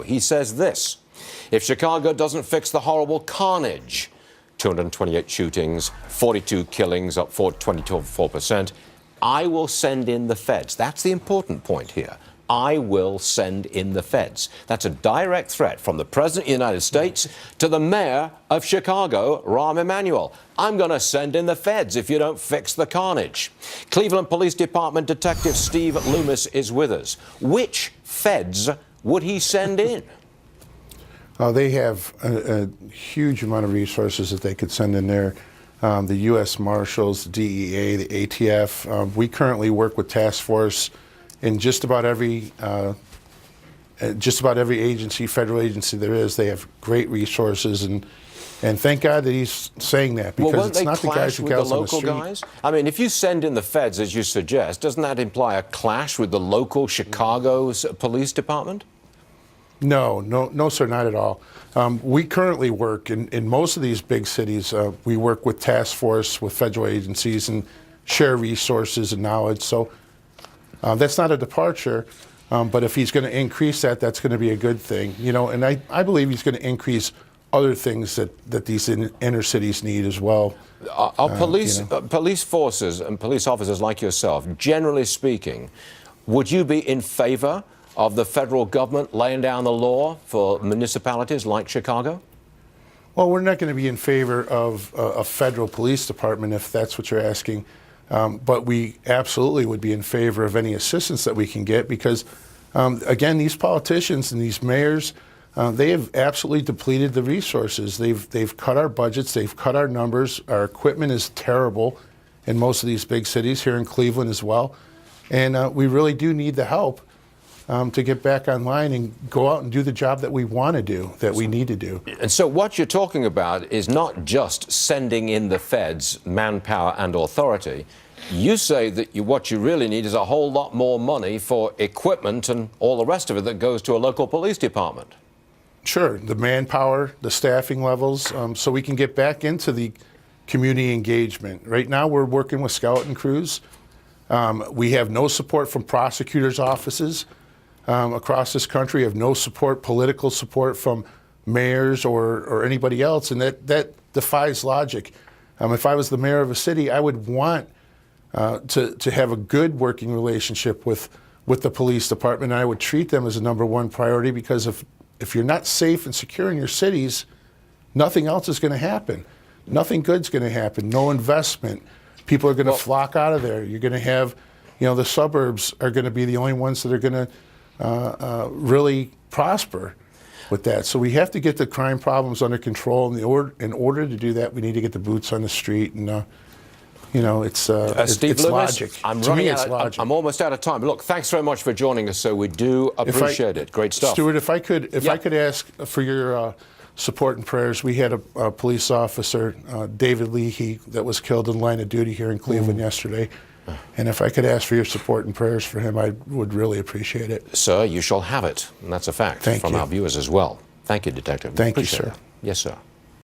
He says this: if Chicago doesn't fix the horrible carnage, 228 shootings, 42 killings, up 24%, I will send in the feds. That's the important point here. I will send in the feds. That's a direct threat from the President of the United States to the mayor of Chicago, Rahm Emanuel. I'm going to send in the feds if you don't fix the carnage. Cleveland Police Department Detective Steve Loomis is with us. Which feds would he send in? They have a huge amount of resources that they could send in there. The U.S. Marshals, the DEA, the ATF. We currently work with task force in just about every agency, federal agency there is. They have great resources, and thank God that he's saying that, because it's not the guys who gals on the street. Guys? I mean, if you send in the feds, as you suggest, doesn't that imply a clash with the local Chicago Police Department? No, sir, not at all. We currently work in most of these big cities. We work with task force, with federal agencies, and share resources and knowledge. So that's not a departure, but if he's going to increase that, that's going to be a good thing. You know, and I believe he's going to increase other things that these inner cities need as well. Are police forces and police officers like yourself, generally speaking, would you be in favor of the federal government laying down the law for municipalities like Chicago? Well, we're not going to be in favor of a federal police department, if that's what you're asking. But we absolutely would be in favor of any assistance that we can get, because, again, these politicians and these mayors, they have absolutely depleted the resources. They've cut our budgets. They've cut our numbers. Our equipment is terrible in most of these big cities, here in Cleveland as well. And we really do need the help to get back online and go out and do the job that we want to do, that we need to do. And so what you're talking about is not just sending in the feds manpower and authority. You say that what you really need is a whole lot more money for equipment and all the rest of it that goes to a local police department. Sure, the manpower, the staffing levels, so we can get back into the community engagement. Right now we're working with skeleton crews. We have no support from prosecutors' offices across this country. We have no support, political support, from mayors or anybody else, and that defies logic. If I was the mayor of a city, I would want to have a good working relationship with the police department, and I would treat them as a #1 priority, because if you're not safe and secure in your cities, nothing else is going to happen. Nothing good's going to happen. No investment. People are going to flock out of there. You're going to have, the suburbs are going to be the only ones that are going to really prosper with that. So we have to get the crime problems under control. And in order to do that, we need to get the boots on the street. And Steve Loomis, logic. I'm almost out of time. But look, thanks very much for joining us. So we do appreciate it. Great stuff. Stuart, if I could ask for your support and prayers. We had a police officer, David Leahy, that was killed in line of duty here in Cleveland yesterday. And if I could ask for your support and prayers for him, I would really appreciate it. Sir, you shall have it. And that's a fact from our viewers as well. Thank you, Detective. Thank you, sir. Yes, sir.